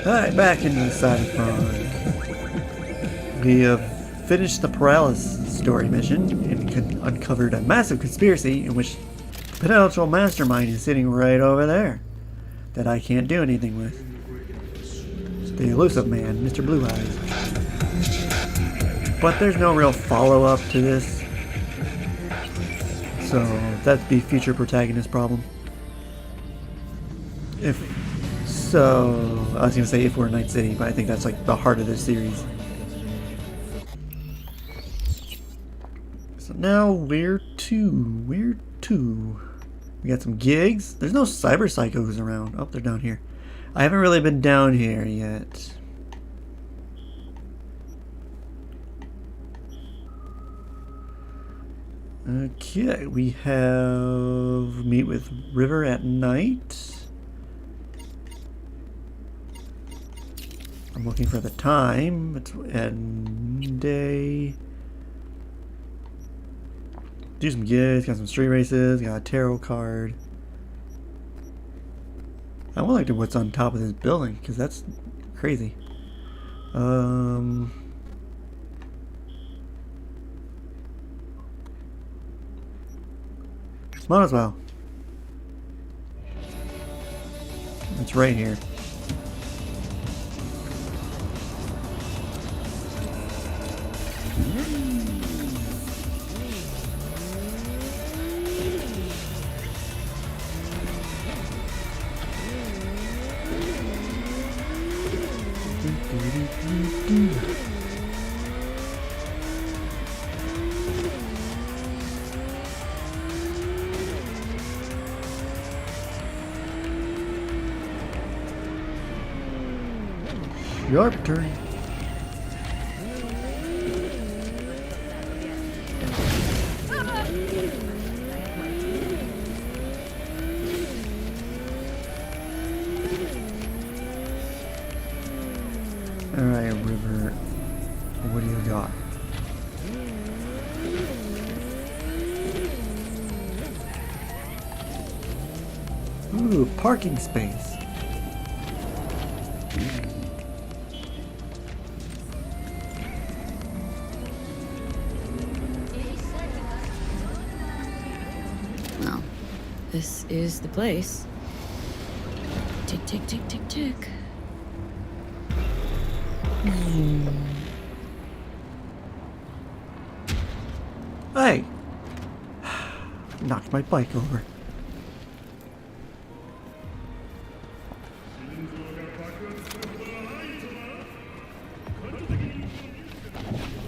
Alright, back into Cyberpunk. We have finished the Paralysis story mission and uncovered a massive conspiracy in which the potential mastermind is sitting right over there that I can't do anything with. It's the elusive man, Mr. Blue Eyes. But there's no real follow-up to this, so that'd be future protagonist problem. If so, I was gonna say if we're in Night City, but I think that's like the heart of this series. So now where to? Where to? We got some gigs. There's no cyber psychos around. Oh, they're down here. I haven't really been down here yet. Okay, we have meet with River at night. I'm looking for the time. It's at day. Do some gigs, got some street races, got a tarot card. I would like to know what's on top of this building, because that's crazy. Might as well. It's right here. Your turn. Alright, River. What do you got? Ooh, parking space. Well, this is the place. Tick, tick, tick, tick, tick. Hey! Knocked my bike over.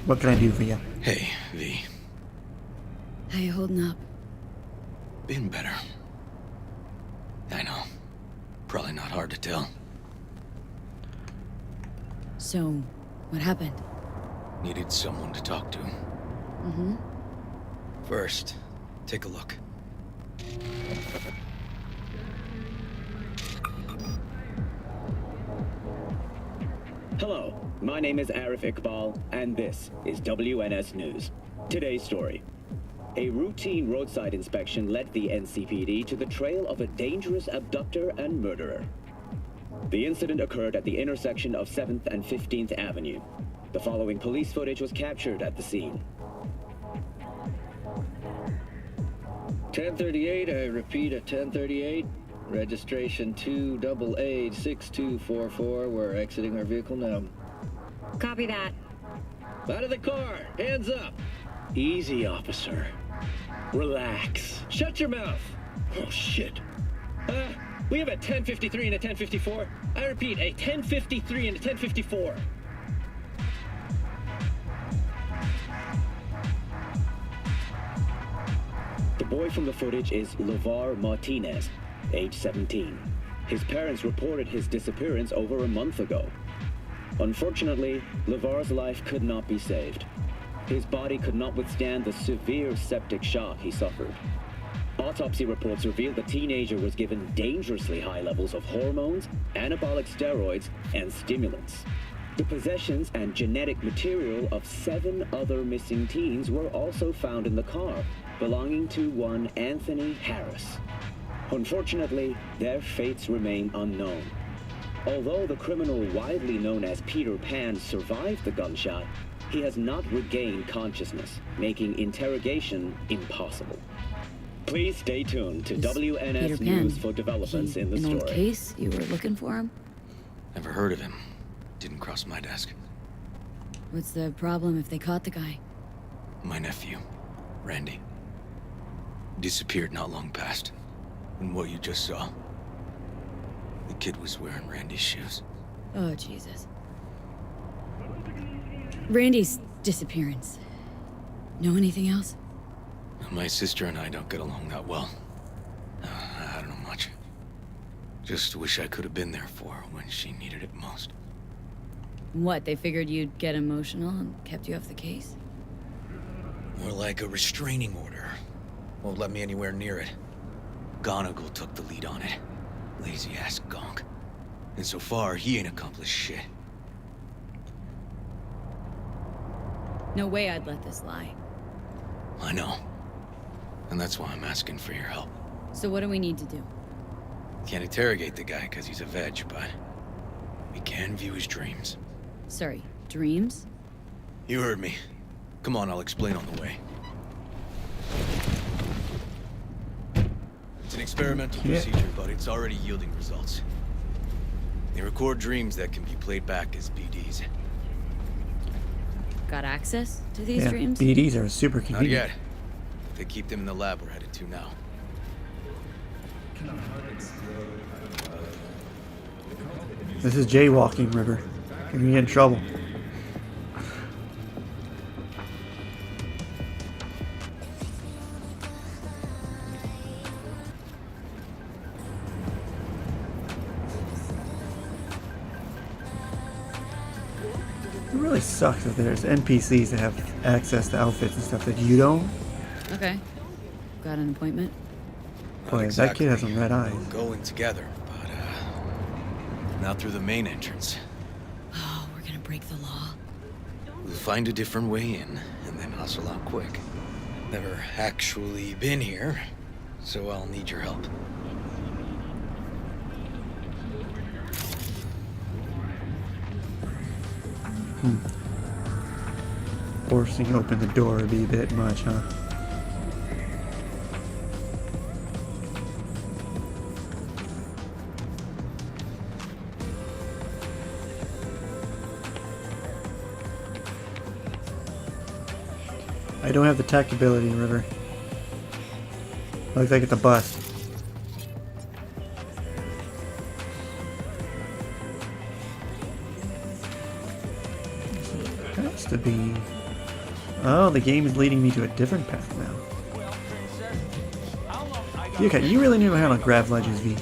What can I do for you? Hey, V. How you holding up? Been better. I know. Probably not hard to tell. So, what happened? Needed someone to talk to. Mm-hmm. First, take a look. Hello, my name is Arif Iqbal, and this is WNS News. Today's story. A routine roadside inspection led the NCPD to the trail of a dangerous abductor and murderer. The incident occurred at the intersection of 7th and 15th Avenue. The following police footage was captured at the scene. 1038, I repeat at 1038. Registration 2886244. We're exiting our vehicle now. Copy that. Out of the car! Hands up! Easy, officer. Relax. Shut your mouth! Oh, shit. We have a 1053 and a 1054. I repeat, a 1053 and a 1054. The boy from the footage is LeVar Martinez, age 17. His parents reported his disappearance over a month ago. Unfortunately, LeVar's life could not be saved. His body could not withstand the severe septic shock he suffered. Autopsy reports revealed the teenager was given dangerously high levels of hormones, anabolic steroids, and stimulants. The possessions and genetic material of 7 other missing teens were also found in the car, belonging to one Anthony Harris. Unfortunately, their fates remain unknown. Although the criminal widely known as Peter Pan survived the gunshot, he has not regained consciousness, making interrogation impossible. Please stay tuned to Is WNS Peter Pan News for developments he in the an old story. case? You were looking for him? Never heard of him. Didn't cross my desk. What's the problem if they caught the guy? My nephew, Randy. Disappeared not long past. And what you just saw. The kid was wearing Randy's shoes. Oh, Jesus. Randy's disappearance. Know anything else? My sister and I don't get along that well. I don't know much. Just wish I could have been there for her when she needed it most. What, they figured you'd get emotional and kept you off the case? More like a restraining order. Won't let me anywhere near it. Gonigal took the lead on it. Lazy-ass gonk. And so far, he ain't accomplished shit. No way I'd let this lie. I know. And that's why I'm asking for your help. So what do we need to do? Can't interrogate the guy because he's a veg, but we can view his dreams. Sorry, dreams? You heard me. Come on, I'll explain on the way. It's an experimental procedure, but it's already yielding results. They record dreams that can be played back as BDs. Got access to these Yeah, dreams? BDs are super Not convenient. yet. They keep them in the lab we're headed to now. This is jaywalking, River. You're gonna get in trouble. It really sucks that there's NPCs that have access to outfits and stuff that you don't. Okay. Got an appointment? Boy, that kid has some red eyes. We're going together, but not through the main entrance. Oh, we're gonna break the law. We'll find a different way in, and then hustle out quick. Never actually been here, so I'll need your help. Forcing open the door would be a bit much, huh? I don't have the tech ability, River. Looks like it's a bust. Has to be. Oh, the game is leading me to a different path now. Okay, you really know how to grab ledges, V.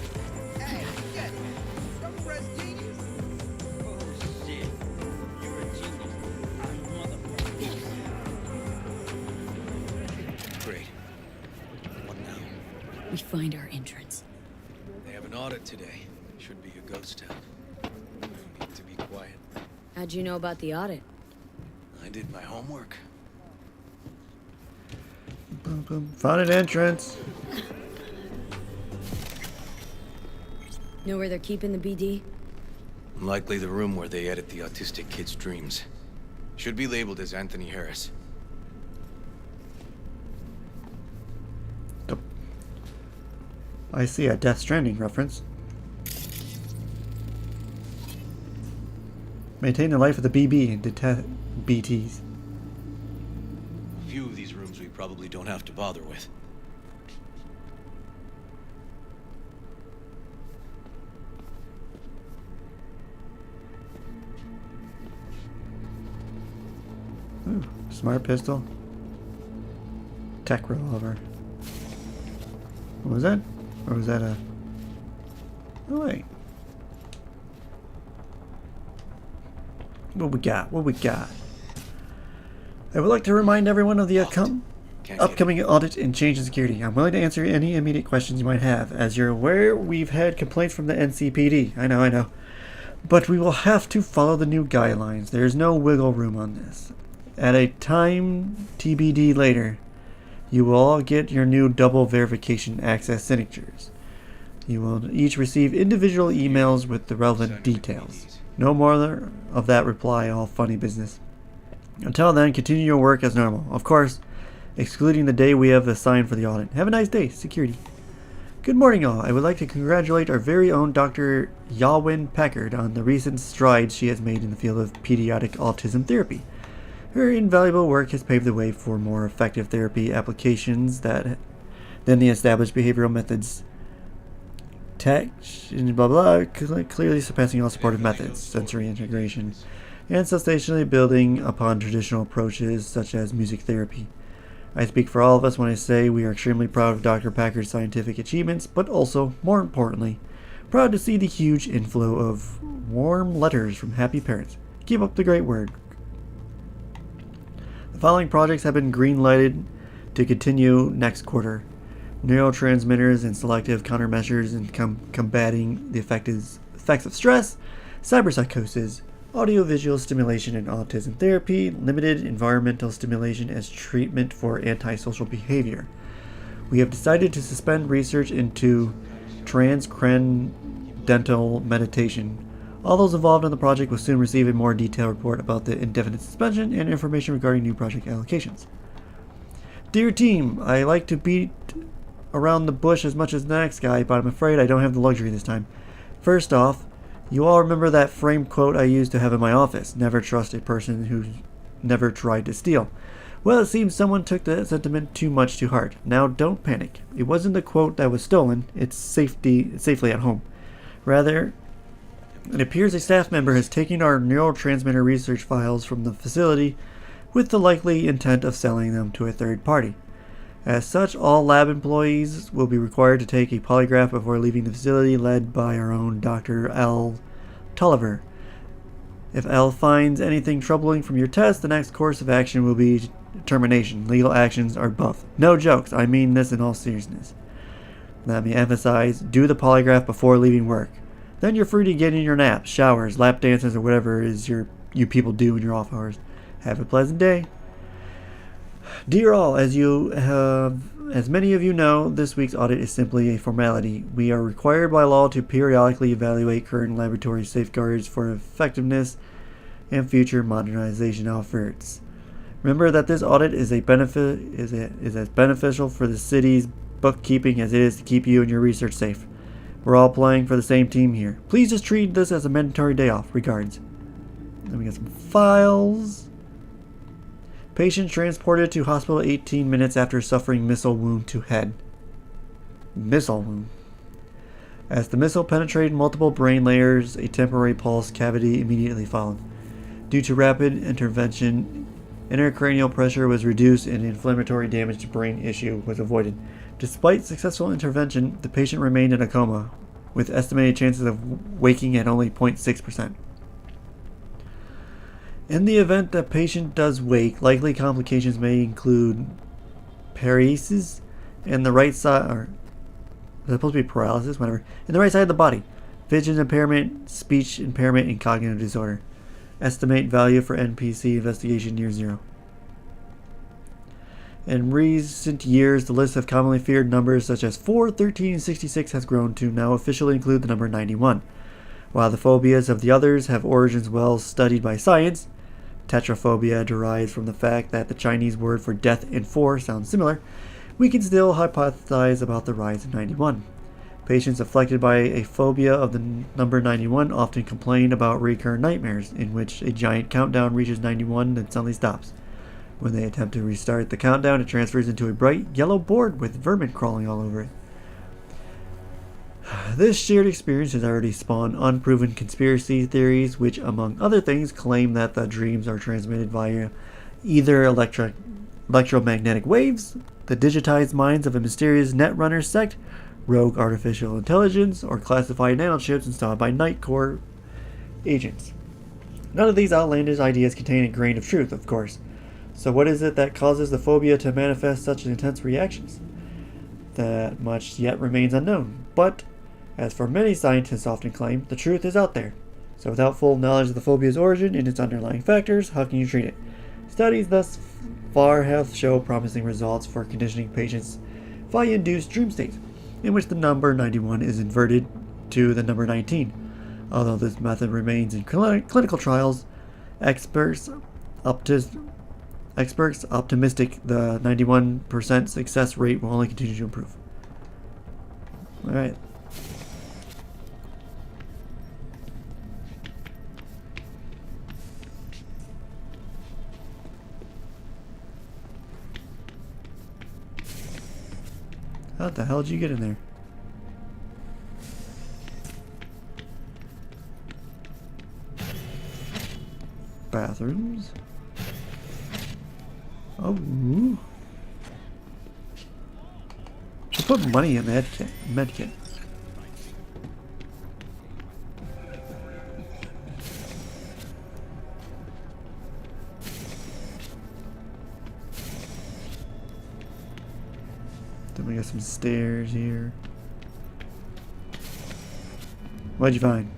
Great. What now? We find our entrance. They have an audit today. Should be a ghost town. Need to be quiet. How'd you know about the audit? I did my homework. Boom, boom. Found an entrance. Know where they're keeping the BD? Likely the room where they edit the autistic kid's dreams. Should be labeled as Anthony Harris. I see a Death Stranding reference. Maintain the life of the BB and detect BTs. A few of these rooms we probably don't have to bother with. Ooh, smart pistol. Tech revolver. What was that? Or was that a... Oh, wait. What we got? What we got? I would like to remind everyone of the upcoming audit and change in security. I'm willing to answer any immediate questions you might have. As you're aware, we've had complaints from the NCPD. I know. But we will have to follow the new guidelines. There's no wiggle room on this. At a time TBD later, you will all get your new double verification access signatures. You will each receive individual emails with the relevant details. No more of that reply all funny business. Until then, continue your work as normal. Of course, excluding the day we have assigned for the audit. Have a nice day, security. Good morning, all. I would like to congratulate our very own Dr. Yawin Packard on the recent strides she has made in the field of pediatric autism therapy. Her invaluable work has paved the way for more effective therapy applications than the established behavioral methods. Tech, blah blah, clearly surpassing all supportive methods, sensory integration, and substantially building upon traditional approaches such as music therapy. I speak for all of us when I say we are extremely proud of Dr. Packard's scientific achievements, but also, more importantly, proud to see the huge inflow of warm letters from happy parents. Keep up the great work. The following projects have been green-lighted to continue next quarter. Neurotransmitters and selective countermeasures in combating the effects of stress, cyberpsychosis, audiovisual stimulation in autism therapy, limited environmental stimulation as treatment for antisocial behavior. We have decided to suspend research into transcendental meditation. All those involved in the project will soon receive a more detailed report about the indefinite suspension and information regarding new project allocations. Dear team, I like to beat around the bush as much as the next guy, but I'm afraid I don't have the luxury this time. First off, you all remember that framed quote I used to have in my office, never trust a person who's never tried to steal. Well, it seems someone took that sentiment too much to heart. Now, don't panic. It wasn't the quote that was stolen, it's safely at home. Rather, it appears a staff member has taken our neurotransmitter research files from the facility with the likely intent of selling them to a third party. As such, all lab employees will be required to take a polygraph before leaving the facility, led by our own Dr. L. Tulliver. If L finds anything troubling from your test, the next course of action will be termination. Legal actions are both. No jokes, I mean this in all seriousness. Let me emphasize, do the polygraph before leaving work. Then you're free to get in your naps, showers, lap dances, or whatever it is you people do in your off hours. Have a pleasant day. Dear all, as many of you know, this week's audit is simply a formality. We are required by law to periodically evaluate current laboratory safeguards for effectiveness and future modernization efforts. Remember that this audit is as beneficial for the city's bookkeeping as it is to keep you and your research safe. We're all playing for the same team here. Please just treat this as a mandatory day off. Regards. Then we got some files. Patient transported to hospital 18 minutes after suffering missile wound to head. Missile wound. As the missile penetrated multiple brain layers, a temporary pulse cavity immediately followed. Due to rapid intervention, intracranial pressure was reduced and inflammatory damage to brain issue was avoided. Despite successful intervention, the patient remained in a coma, with estimated chances of waking at only 0.6%. In the event the patient does wake, likely complications may include paresis in the right side, or is it supposed to be paralysis? Whatever. In the right side of the body, vision impairment, speech impairment, and cognitive disorder. Estimate value for NPC investigation near 0. In recent years, the list of commonly feared numbers such as 4, 13, and 66 has grown to now officially include the number 91. While the phobias of the others have origins well studied by science, tetraphobia derives from the fact that the Chinese word for death and 4 sounds similar, we can still hypothesize about the rise of 91. Patients afflicted by a phobia of the number 91 often complain about recurrent nightmares, in which a giant countdown reaches 91 and suddenly stops. When they attempt to restart the countdown, it transfers into a bright yellow board with vermin crawling all over it. This shared experience has already spawned unproven conspiracy theories, which, among other things, claim that the dreams are transmitted via either electromagnetic waves, the digitized minds of a mysterious netrunner sect, rogue artificial intelligence, or classified nanochips installed by Night Corps agents. None of these outlandish ideas contain a grain of truth, of course. So what is it that causes the phobia to manifest such intense reactions? That much yet remains unknown, but as for many scientists often claim, the truth is out there. So without full knowledge of the phobia's origin and its underlying factors, how can you treat it? Studies thus far have shown promising results for conditioning patients via induced dream states. in which the number 91 is inverted to the number 19. Although this method remains in clinical trials, experts optimistic the 91% success rate will only continue to improve. Alright. How the hell did you get in there? Bathrooms. Oh. Should put money in the medkit. Then we got some stairs here. What'd you find?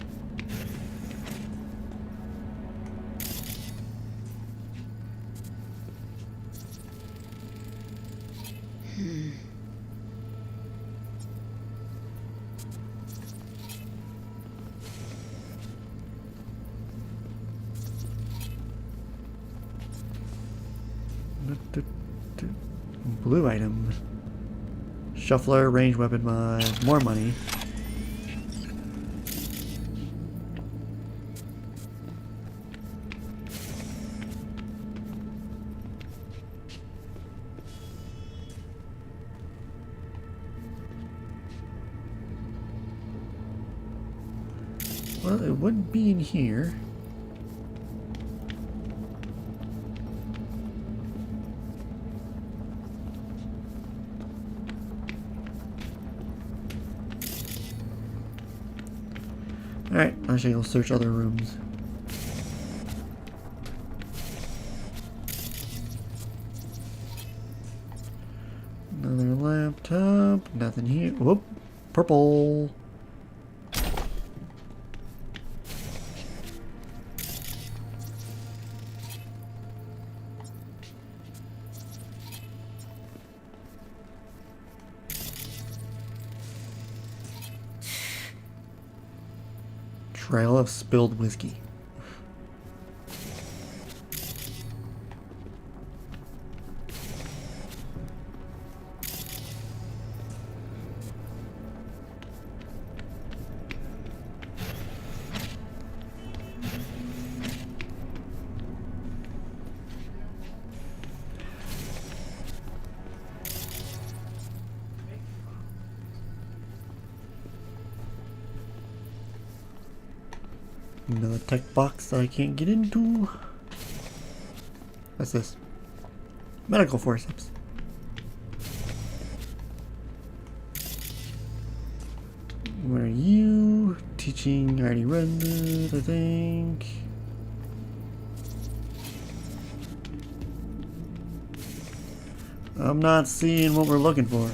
Blue item. Shuffler, range weapon mod, more money. Well, it wouldn't be in here. Alright, I shall go search other rooms. Another laptop, nothing here. Whoop, purple. Trail of spilled whiskey. Another tech box that I can't get into. What's this? Medical forceps. Where are you? Teaching. I already read this, I think. I'm not seeing what we're looking for.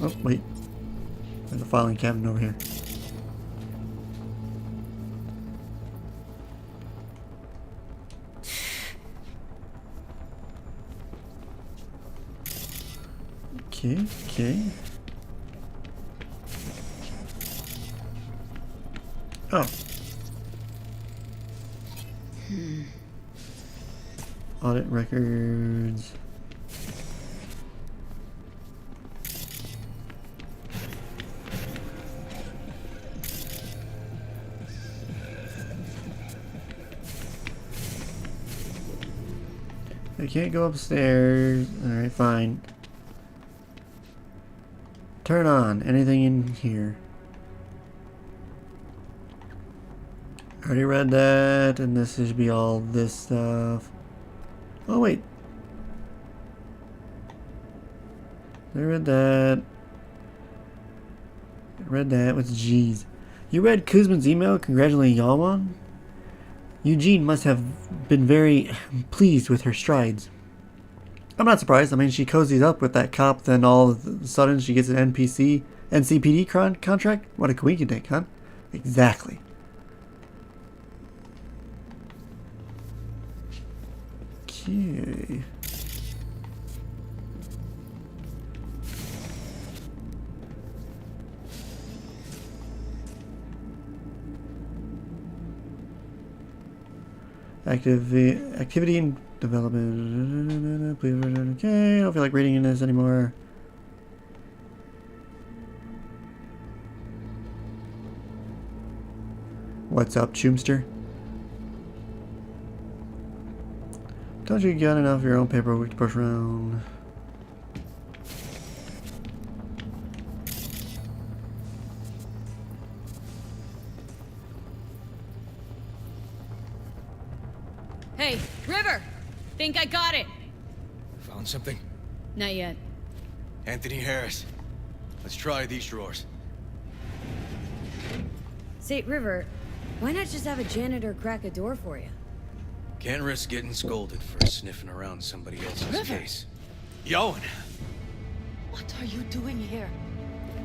Oh, wait. There's a filing cabinet over here. Okay, okay. Oh. Audit records. I can't go upstairs. Alright, fine. Turn on. Anything in here? Already read that, and this should be all this stuff. Oh, wait. I read that. I read that. What's G's? You read Kuzman's email congratulating Yalman? Eugene must have been very pleased with her strides. I'm not surprised. I mean, she cozies up with that cop, then all of a sudden she gets an NCPD contract? What a coincidence, huh? Exactly. Okay. Activity and development. Okay, I don't feel like reading in this anymore. What's up, Choomster? Don't you got enough of your own paperwork to push around? Hey, River! Think I got it. Found something? Not yet. Anthony Harris. Let's try these drawers. Say, River, why not just have a janitor crack a door for you? Can't risk getting scolded for sniffing around somebody else's River. case. Yowen! What are you doing here?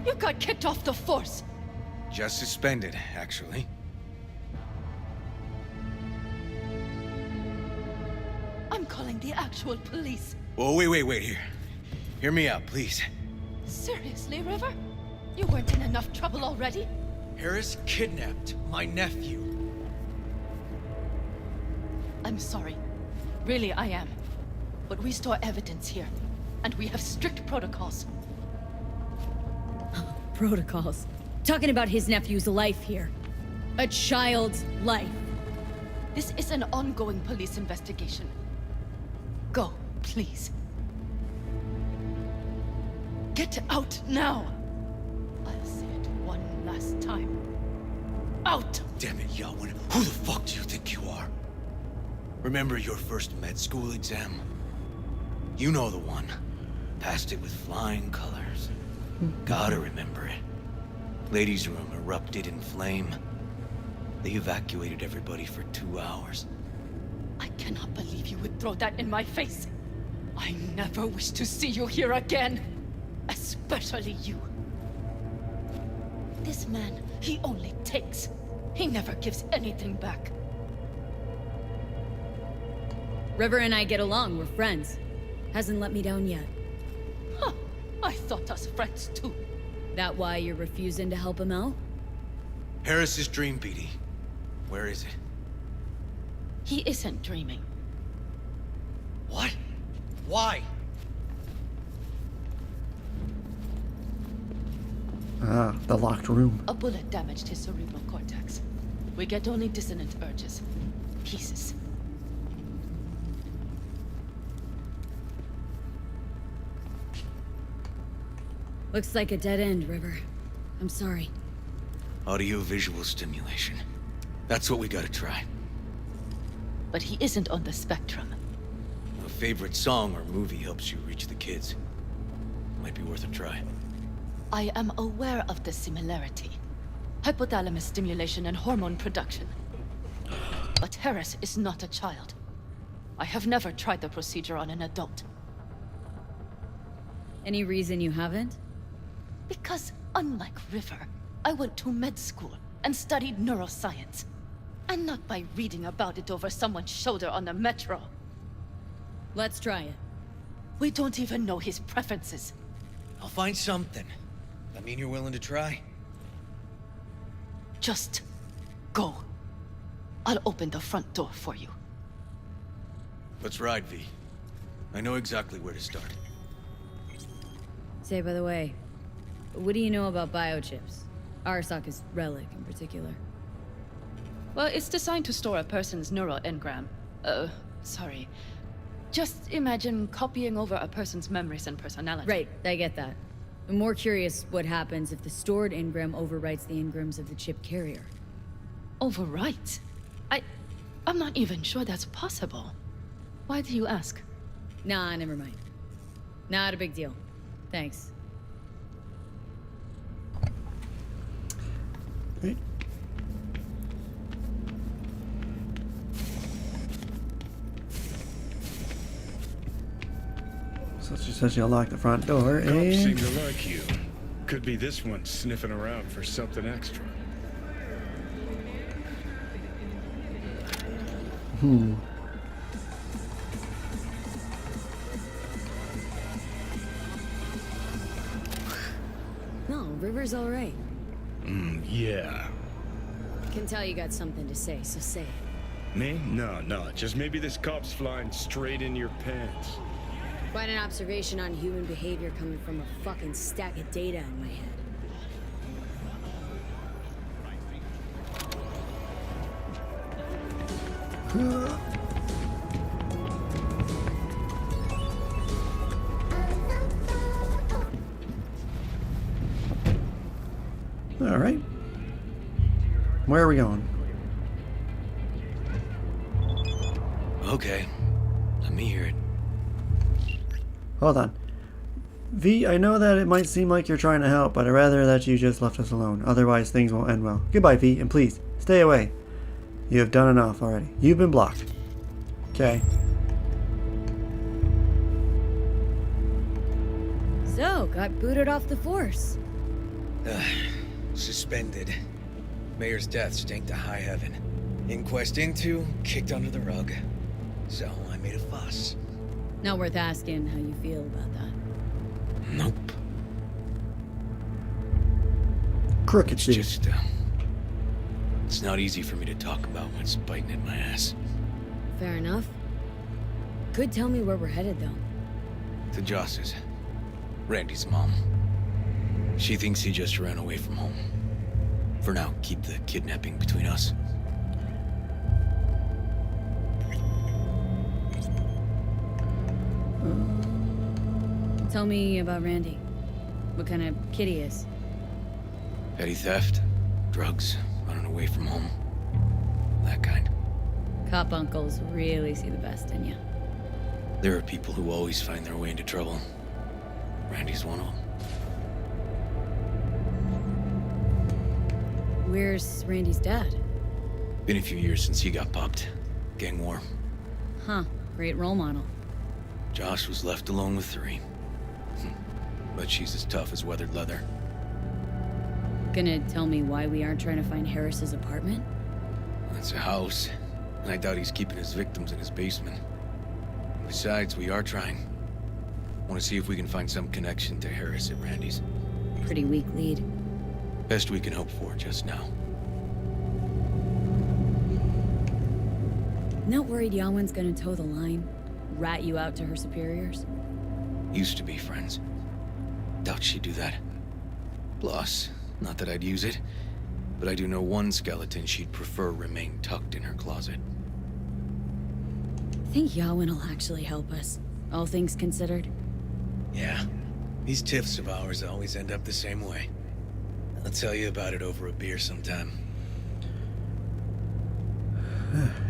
You got kicked off the force. Just suspended, actually. I'm calling the actual police. Oh, wait here. Hear me out, please. Seriously, River? You weren't in enough trouble already? Harris kidnapped my nephew. I'm sorry. Really, I am. But we store evidence here, and we have strict protocols. Protocols. Talking about his nephew's life here. A child's life. This is an ongoing police investigation. Go, please. Get out now! I'll say it one last time. Out! Damn it, Yowen. Who the fuck do you think you are? Remember your first med school exam? You know the one. Passed it with flying colors. Gotta remember it. Ladies' room erupted in flame. They evacuated everybody for 2 hours. I cannot believe you would throw that in my face. I never wish to see you here again. Especially you. This man, he only takes. He never gives anything back. River and I get along, we're friends. Hasn't let me down yet. Huh. I thought us friends too. That why you're refusing to help him out? Harris's dream, Petey. Where is it? He isn't dreaming. What? Why? Ah, the locked room. A bullet damaged his cerebral cortex. We get only dissonant urges. Pieces. Looks like a dead end, River. I'm sorry. Audio-visual stimulation. That's what we gotta try. But he isn't on the spectrum. A favorite song or movie helps you reach the kids. Might be worth a try. I am aware of the similarity. Hypothalamus stimulation and hormone production. But Harris is not a child. I have never tried the procedure on an adult. Any reason you haven't? Because, unlike River, I went to med school and studied neuroscience. And not by reading about it over someone's shoulder on the metro. Let's try it. We don't even know his preferences. I'll find something. That mean you're willing to try? Just go. I'll open the front door for you. Let's ride, V. I know exactly where to start. Say, by the way, what do you know about biochips? Arasaka's relic in particular. Well, it's designed to store a person's neural engram. Sorry. Just imagine copying over a person's memories and personality. Right, I get that. I'm more curious what happens if the stored engram overwrites the engrams of the chip carrier. Overwrite? I'm not even sure that's possible. Why do you ask? Nah, never mind. Not a big deal. Thanks. Right. So she says she'll lock the front door Cops seem and... to like you. Could be this one sniffing around for something extra. River's all right. Yeah. Can tell you got something to say, so say it. Me? No. Just maybe this cop's flying straight into your pants. Quite an observation on human behavior coming from a fucking stack of data in my head. All right. Where are we going? Okay. Let me hear it. Hold on. V, I know that it might seem like you're trying to help, but I'd rather that you just left us alone. Otherwise, things won't end well. Goodbye, V, and please, stay away. You have done enough already. You've been blocked. Okay. So, got booted off the force. Suspended. Mayor's death stank to high heaven. Inquest into, kicked under the rug. So I made a fuss. Not worth asking how you feel about that. Nope. Crooked It's shit. just, it's not easy for me to talk about what's biting at my ass. Fair enough. Could tell me where we're headed, though. To Joss's. Randy's mom. She thinks he just ran away from home. For now, keep the kidnapping between us. Tell me about Randy. What kind of kid he is. Petty theft, drugs, running away from home. That kind. Cop uncles really see the best in you. There are people who always find their way into trouble. Randy's one of them. Where's Randy's dad? Been a few years since he got popped. Gang war. Huh, great role model. Josh was left alone with 3. But she's as tough as weathered leather. Gonna tell me why we aren't trying to find Harris's apartment? That's a house, and I doubt he's keeping his victims in his basement. Besides, we are trying. Want to see if we can find some connection to Harris at Randy's. Pretty weak lead. Best we can hope for just now. Not worried Yawen's gonna toe the line? Rat you out to her superiors? Used to be friends. Doubt she'd do that. Plus, not that I'd use it, but I do know one skeleton she'd prefer remain tucked in her closet. Think Yawen will actually help us, all things considered? Yeah, these tiffs of ours always end up the same way. I'll tell you about it over a beer sometime.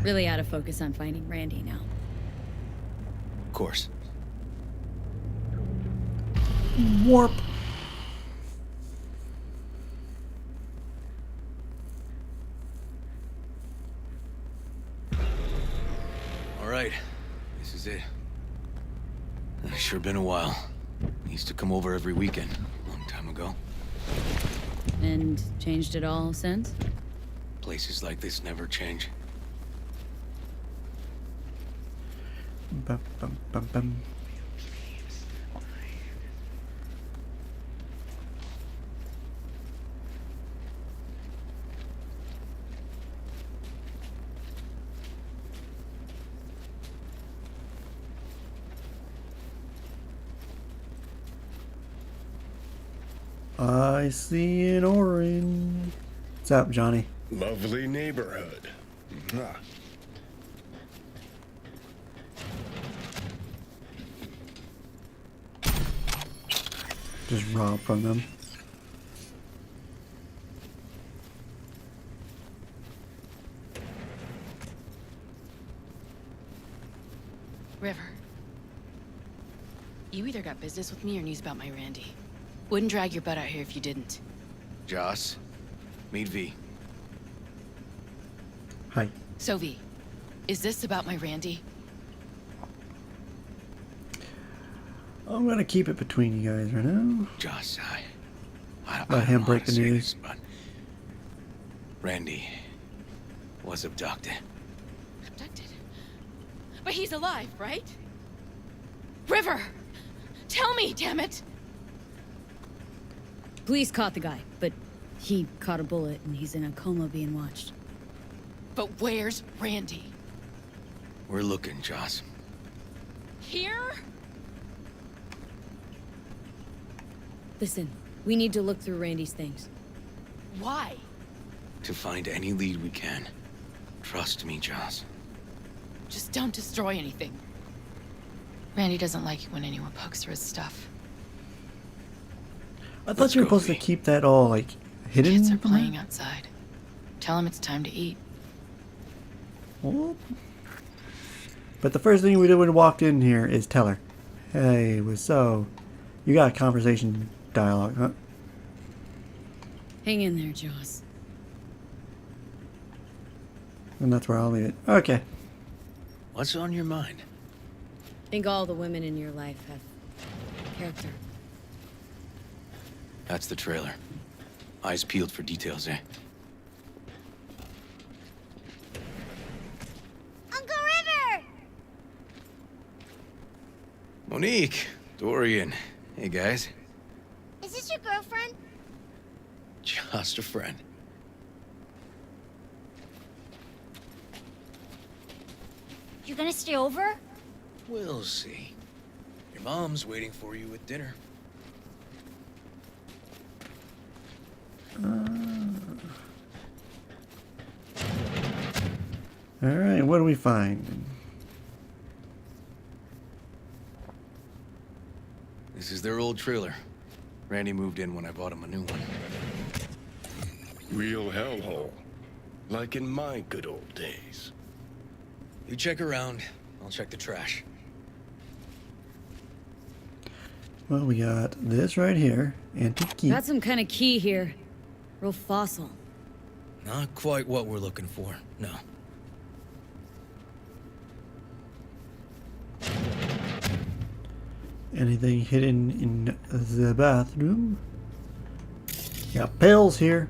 Really out of focus on finding Randy now. Of course. Warp. All right, this is it. Sure been a while. Used to come over every weekend, a long time ago. And changed it all since? Places like this never change. Bum, bum, bum, bum. I see an orange. What's up, Johnny? Lovely neighborhood. Ah. Just rob from them. River. You either got business with me or news about my Randy. Wouldn't drag your butt out here if you didn't. Joss, meet V. Hi. So V, is this about my Randy? I'm gonna keep it between you guys right now. Joss, I Let him don't know break how to the say news. this, but Randy was abducted. Abducted. But he's alive, right? River! Tell me, damn it! Police caught the guy, but he caught a bullet and he's in a coma being watched. But where's Randy? We're looking, Joss. Here? Listen, we need to look through Randy's things. Why? To find any lead we can. Trust me, Joss. Just don't destroy anything. Randy doesn't like it when anyone pokes through his stuff. I thought Let's you were go, supposed to V. keep that all, like, hidden. Kids are playing outside. Tell them it's time to eat. Well, but the first thing we did when we walked in here is tell her, hey, you got a conversation dialogue, huh? Hang in there, Joss. And that's where I'll leave it. Okay. What's on your mind? Think all the women in your life have character. That's the trailer. Eyes peeled for details, eh? Uncle River! Monique, Dorian. Hey, guys. Is this your girlfriend? Just a friend. You gonna stay over? We'll see. Your mom's waiting for you at dinner. Alright, what do we find? This is their old trailer. Randy moved in when I bought him a new one. Real hellhole. Like in my good old days. You check around, I'll check the trash. Well, we got this right here. Antique key. Got some kind of key here. Real fossil. Not quite what we're looking for, no. Anything hidden in the bathroom? Got pills here.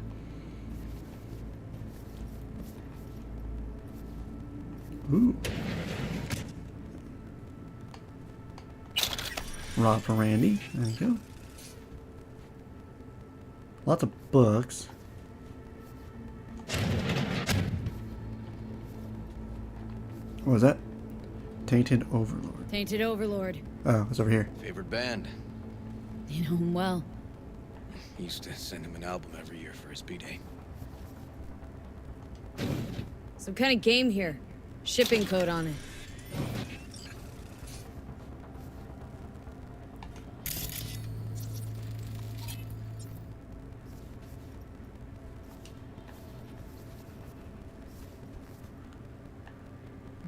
Ooh. Rob for Randy. There you go. Lots of books. What was that? Tainted Overlord. Tainted Overlord. Oh, it's over here. Favorite band? You know him well. Used to send him an album every year for his B-Day. Some kind of game here. Shipping code on it.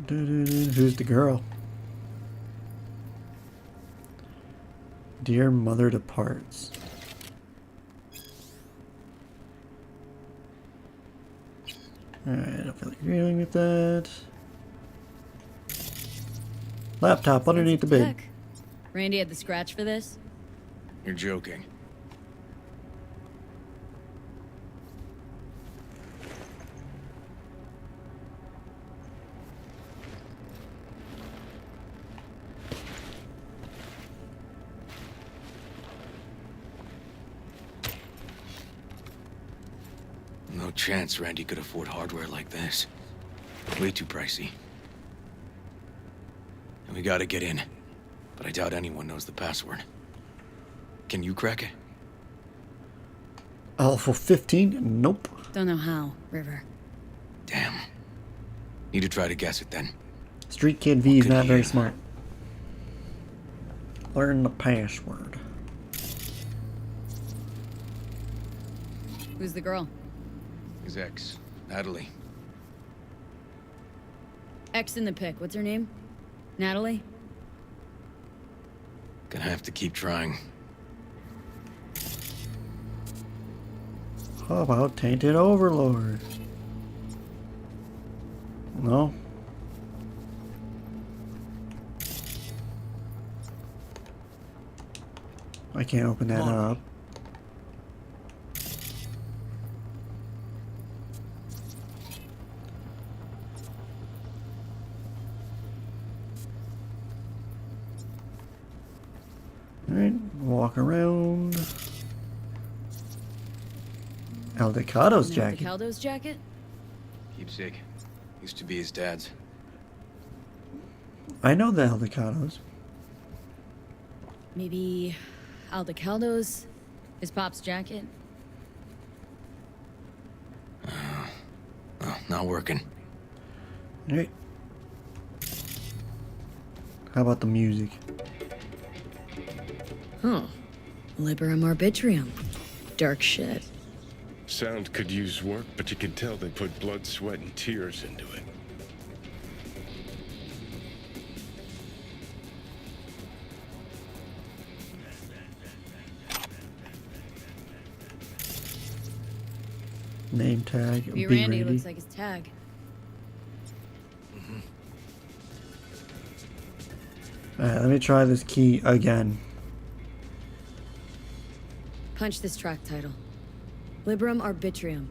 Who's the girl? Dear Mother Departs. Alright, I don't feel like dealing with that. Laptop underneath the bed. Heck. Randy had the scratch for this? You're joking. No chance Randy could afford hardware like this. Way too pricey. And we gotta get in. But I doubt anyone knows the password. Can you crack it? Alpha 15? Nope. Don't know how, River. Damn. Need to try to guess it then. Street Kid V is could not he very have? smart. Learn the password. Who's the girl? His ex, Natalie. X in the pic. What's her name? Natalie? Gonna have to keep trying. How about Tainted Overlord? No? I can't open that up. Alright, walk around. Aldecado's jacket. Aldecaldo's jacket? Keepsake. Used to be his dad's. I know the Aldecados. Maybe Aldecaldo's his pop's jacket? Oh, not working. Alright. How about the music? Huh. Liberum arbitrium. Dark shit. Sound could use work, but you can tell they put blood, sweat, and tears into it. Name tag. B. B. Randy Randy. looks like his tag. Alright, let me try this key again. Punch this track title. Liberum arbitrium.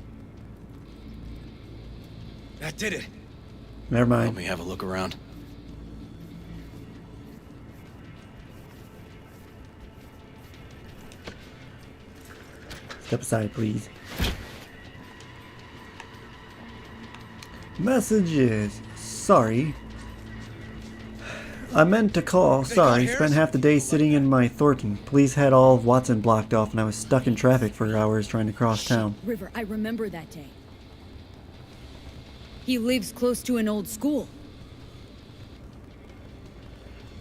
That did it. Never Let mind. me have a look around. Step aside, please. Messages. Sorry. I meant to call. Sorry. Spent half the day sitting in my Thornton. Police had all of Watson blocked off and I was stuck in traffic for hours trying to cross town. River, I remember that day. He lives close to an old school.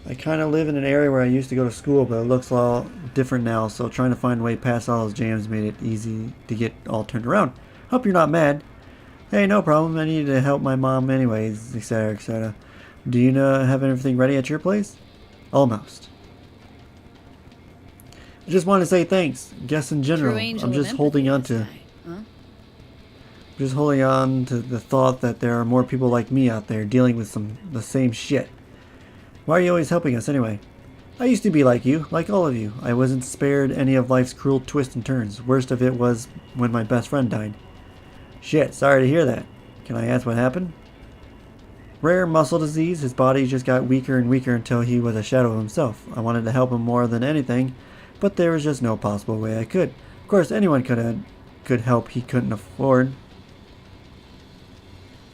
I kind of live in an area where I used to go to school, but it looks all different now, so trying to find a way past all those jams made it easy to get all turned around. Hope you're not mad. Hey, no problem. I needed to help my mom anyways, etc., etc. Do you have everything ready at your place? Almost. I just want to say thanks. Guess in general, True angel I'm of just holding on empathy, to... this guy, huh? Just holding on to the thought that there are more people like me out there dealing with the same shit. Why are you always helping us anyway? I used to be like you, like all of you. I wasn't spared any of life's cruel twists and turns. Worst of it was when my best friend died. Shit, sorry to hear that. Can I ask what happened? Rare muscle disease. His body just got weaker and weaker until he was a shadow of himself. I wanted to help him more than anything, but there was just no possible way I could. Of course, anyone could help he couldn't afford.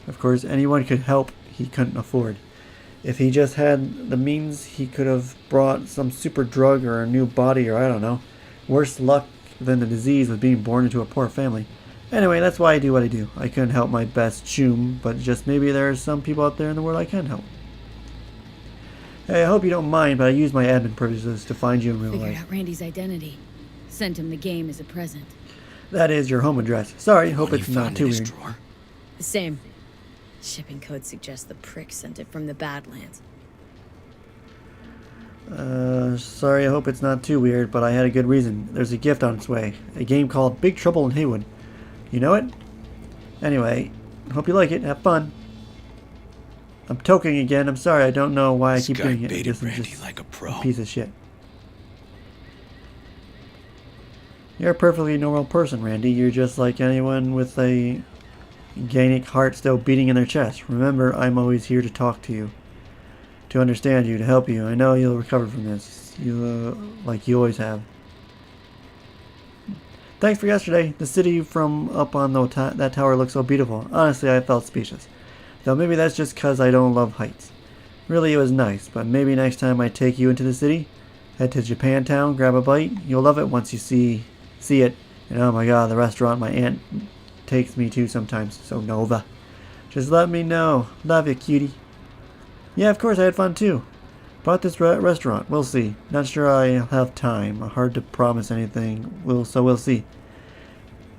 Of course, anyone could help he couldn't afford. If he just had the means, he could have brought some super drug or a new body or I don't know. Worse luck than the disease was being born into a poor family. Anyway, that's why I do what I do. I couldn't help my best choom, but just maybe there are some people out there in the world I can help. Hey, I hope you don't mind, but I used my admin privileges to find you in real Figured life. out Randy's identity. Sent him the game as a present. That is your home address. Sorry, hope One it's you not found too in his weird. drawer? The same. Shipping code suggests the prick sent it from the Badlands. Sorry, I hope it's not too weird, but I had a good reason. There's a gift on its way. A game called Big Trouble in Haywood. You know it? Anyway, hope you like it. Have fun. I'm toking again. I'm sorry. I don't know why I This keep guy doing it. I baited guess I'm Randy just like a a pro. piece of shit. You're a perfectly normal person, Randy. You're just like anyone with a organic heart still beating in their chest. Remember, I'm always here to talk to you. To understand you, to help you. I know you'll recover from this. Like you always have. Thanks for yesterday. The city from up on that tower looks so beautiful. Honestly, I felt speechless. Though maybe that's just because I don't love heights. Really, it was nice, but maybe next time I take you into the city, head to Japantown, grab a bite. You'll love it once you see it. And oh my god, the restaurant my aunt takes me to sometimes. So Nova. Just let me know. Love you, cutie. Yeah, of course I had fun too. Bought this restaurant. We'll see. Not sure I'll have time. Hard to promise anything. We'll see.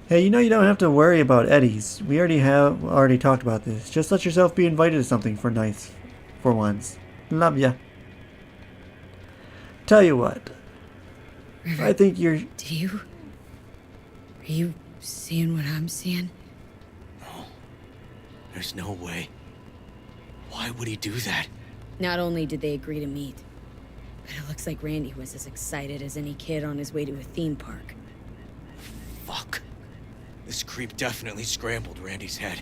Hey, you know you don't have to worry about Eddie's. We already talked about this. Just let yourself be invited to something for once. Love ya. Tell you what. I think you're... Are you seeing what I'm seeing? No. There's no way. Why would he do that? Not only did they agree to meet, but it looks like Randy was as excited as any kid on his way to a theme park. Fuck. This creep definitely scrambled Randy's head.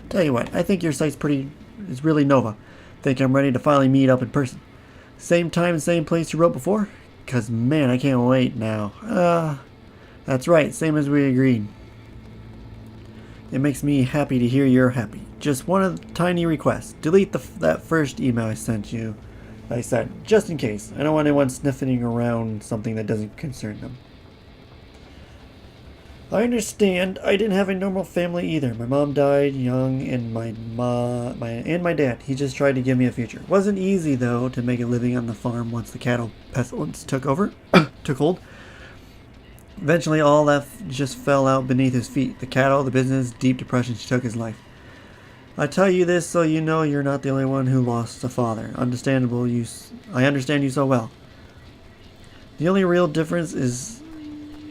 Tell you what, I think your site's is really Nova. Think I'm ready to finally meet up in person. Same time and same place you wrote before? Cause man, I can't wait now. That's right, same as we agreed. It makes me happy to hear you're happy. Just one tiny request. Delete that first email I sent you. I said, just in case. I don't want anyone sniffing around something that doesn't concern them. I understand. I didn't have a normal family either. My mom died young, and my dad. He just tried to give me a future. Wasn't easy though to make a living on the farm once the cattle pestilence took hold. Eventually, all that just fell out beneath his feet. The cattle, the business, deep depression took his life. I tell you this so you know you're not the only one who lost a father. Understandable. I understand you so well. The only real difference is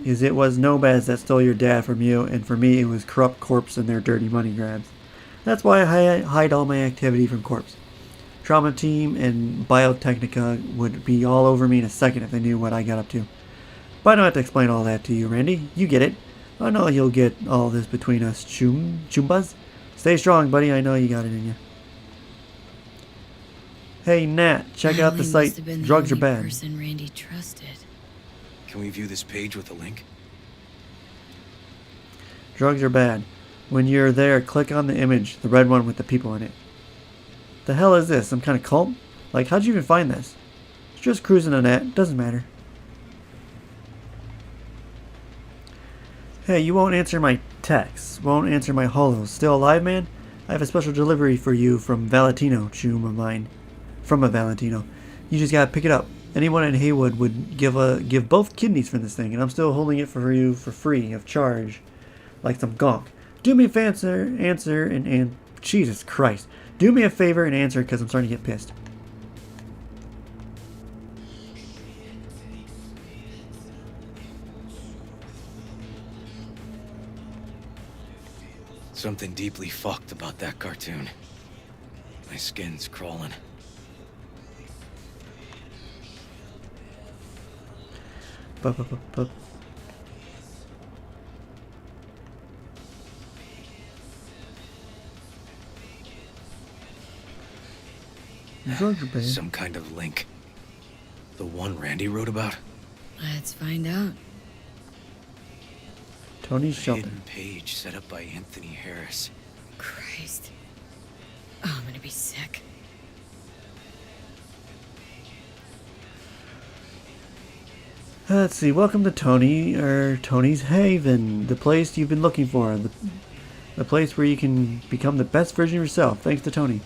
it was nomads that stole your dad from you, and for me it was corrupt corpse and their dirty money grabs. That's why I hide all my activity from corpse. Trauma team and Biotechnica would be all over me in a second if they knew what I got up to. But I don't have to explain all that to you, Randy. You get it. I know you'll get all this between us, Chumbas. Stay strong, buddy. I know you got it in you. Hey, Nat, check out the site. Drugs are bad. Person Randy trusted. Can we view this page with a link? Drugs are bad. When you're there, click on the image, the red one with the people in it. The hell is this? Some kind of cult? Like, how'd you even find this? It's just cruising the net. Doesn't matter. Hey, you won't answer my texts. Won't answer my holos. Still alive, man? I have a special delivery for you from Valentino, chum of mine. From a Valentino. You just gotta pick it up. Anyone in Haywood would give both kidneys for this thing, and I'm still holding it for you for free of charge, like some gonk. Do me a answer and Jesus Christ. Do me a favor and answer because I'm starting to get pissed. Something deeply fucked about that cartoon. My skin's crawling. Some kind of link. The one Randy wrote about? Let's find out. Tony's shelter. Hidden page set up by Anthony Harris. Christ. Oh, I'm gonna be sick. Let's see. Welcome to Tony's Haven, the place you've been looking for. The place where you can become the best version of yourself, thanks to Tony.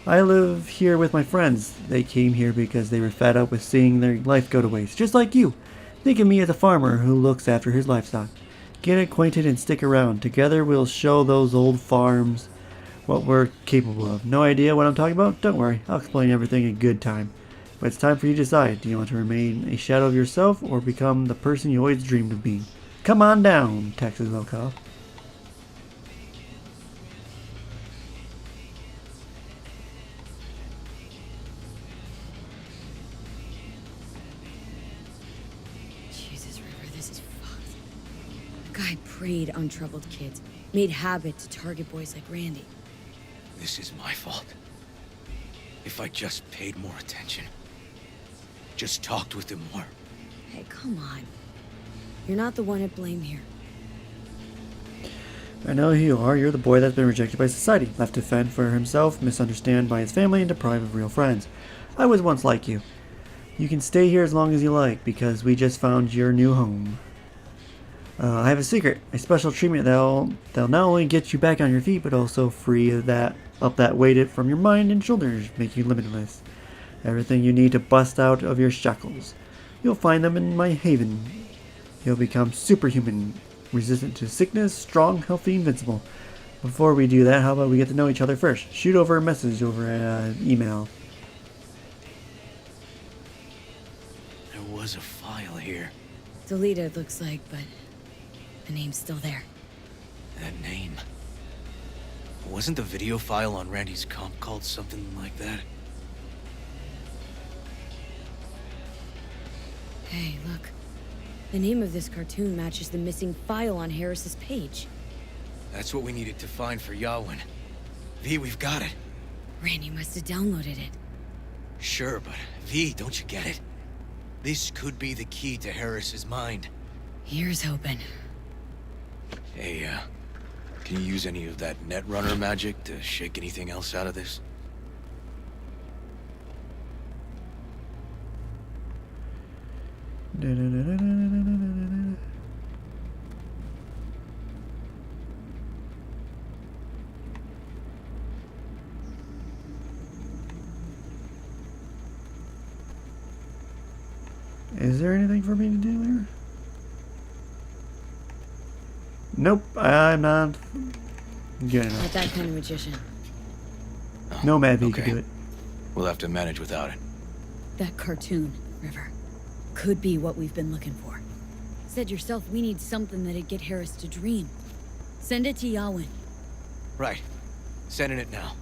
I live here with my friends. They came here because they were fed up with seeing their life go to waste, just like you. Think of me as a farmer who looks after his livestock. Get acquainted and stick around. Together we'll show those old farms what we're capable of. No idea what I'm talking about? Don't worry, I'll explain everything in good time. But it's time for you to decide. Do you want to remain a shadow of yourself or become the person you always dreamed of being? Come on down, Texas Volkov. Jesus, River, this is fucked. The guy preyed on troubled kids, made habit to target boys like Randy. This is my fault. If I just paid more attention. Just talked with him more. Hey, come on. You're not the one at blame here. I know who you are. You're the boy that's been rejected by society, left to fend for himself, misunderstood by his family, and deprived of real friends. I was once like you. You can stay here as long as you like, because we just found your new home. I have a secret, a special treatment that'll not only get you back on your feet, but also free that weight from your mind and shoulders, make you limitless. Everything you need to bust out of your shackles. You'll find them in my haven. You'll become superhuman, resistant to sickness, strong, healthy, invincible. Before we do that, how about we get to know each other first? Shoot over a message over an email. There was a file here. Deleted, looks like, but the name's still there. That name. Wasn't the video file on Randy's comp called something like that? Hey, look. The name of this cartoon matches the missing file on Harris's page. That's what we needed to find for Yawin. V, we've got it. Randy must have downloaded it. Sure, but V, don't you get it? This could be the key to Harris's mind. Here's hoping. Hey, Can you use any of that Netrunner magic to shake anything else out of this? Is there anything for me to do there? Nope, I'm not good enough. Not that kind of magician. Oh, No Maddie okay. could do it. We'll have to manage without it. That cartoon, River, could be what we've been looking for. Said yourself we need something that'd get Harris to dream. Send it to Yawin. Right. Sending it now.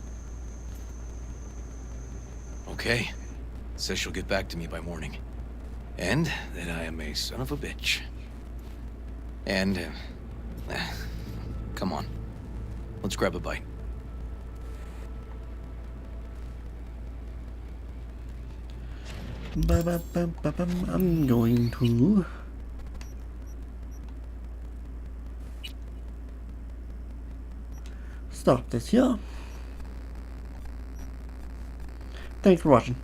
Okay. Says she'll get back to me by morning. And that I am a son of a bitch. And, come on. Let's grab a bite. I'm going to stop this here. Thanks for watching.